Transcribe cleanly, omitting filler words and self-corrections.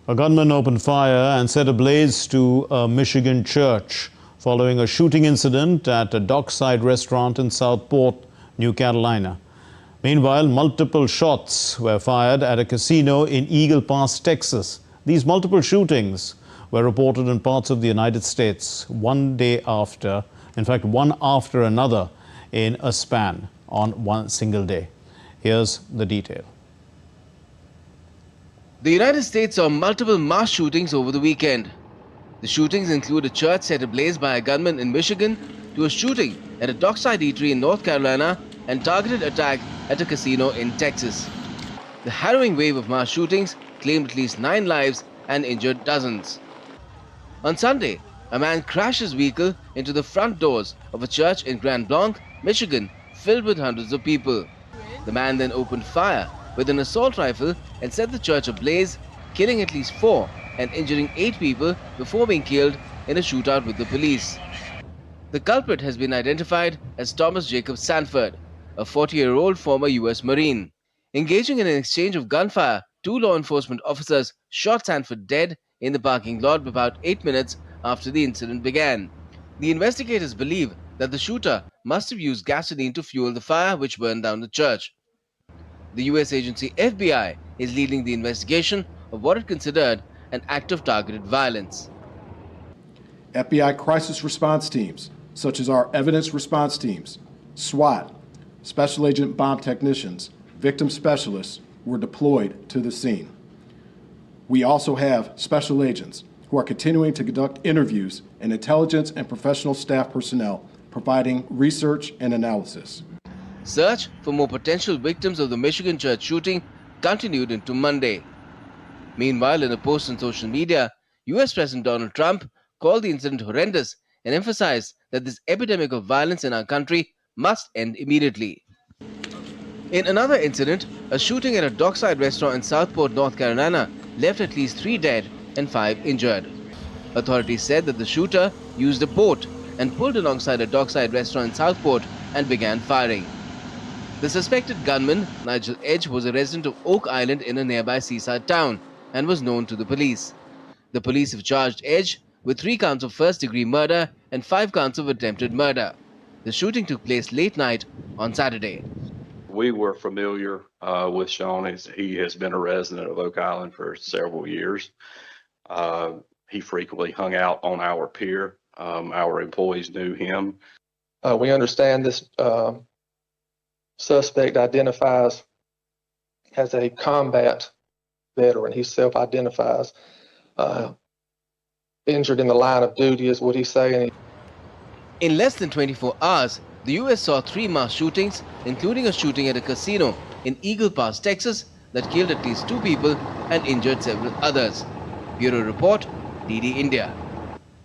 A gunman opened fire and set ablaze to a Michigan church following a shooting incident at a dockside restaurant in Southport, New Carolina. Meanwhile, multiple shots were fired at a casino in Eagle Pass, Texas. These multiple shootings were reported in parts of the United States one after another in a span on one single day. Here's the detail. The United States saw multiple mass shootings over the weekend. The shootings include a church set ablaze by a gunman in Michigan, to a shooting at a dockside eatery in North Carolina, and targeted attack at a casino in Texas. The harrowing wave of mass shootings claimed at least 9 lives and injured dozens. On Sunday, a man crashed his vehicle into the front doors of a church in Grand Blanc, Michigan, filled with hundreds of people. The man then opened fire with an assault rifle and set the church ablaze, killing at least 4 and injuring 8 people before being killed in a shootout with the police. The culprit has been identified as Thomas Jacob Sanford, a 40-year-old former U.S. Marine. Engaging in an exchange of gunfire, 2 law enforcement officers shot Sanford dead in the parking lot about 8 minutes after the incident began. The investigators believe that the shooter must have used gasoline to fuel the fire which burned down the church. The U.S. agency FBI is leading the investigation of what it considered an act of targeted violence. FBI crisis response teams, such as our evidence response teams, SWAT, Special Agent Bomb Technicians, victim specialists, were deployed to the scene. We also have special agents who are continuing to conduct interviews and intelligence and professional staff personnel providing research and analysis. Search for more potential victims of the Michigan church shooting continued into Monday. Meanwhile, in a post on social media, US President Donald Trump called the incident horrendous and emphasized that this epidemic of violence in our country must end immediately. In another incident, a shooting at a dockside restaurant in Southport, North Carolina, left at least 3 dead and 5 injured. Authorities said that the shooter used a boat and pulled alongside a dockside restaurant in Southport and began firing. The suspected gunman, Nigel Edge, was a resident of Oak Island in a nearby seaside town and was known to the police. The police have charged Edge with 3 counts of first-degree murder and 5 counts of attempted murder. The shooting took place late night on Saturday. We were familiar with Sean. He has been a resident of Oak Island for several years. He frequently hung out on our pier. Our employees knew him. We understand this suspect identifies as a combat veteran. He self-identifies injured in the line of duty is what he's saying. In less than 24 hours, the U.S. saw 3 mass shootings, including a shooting at a casino in Eagle Pass, Texas, that killed at least 2 people and injured several others. Bureau Report, DD India.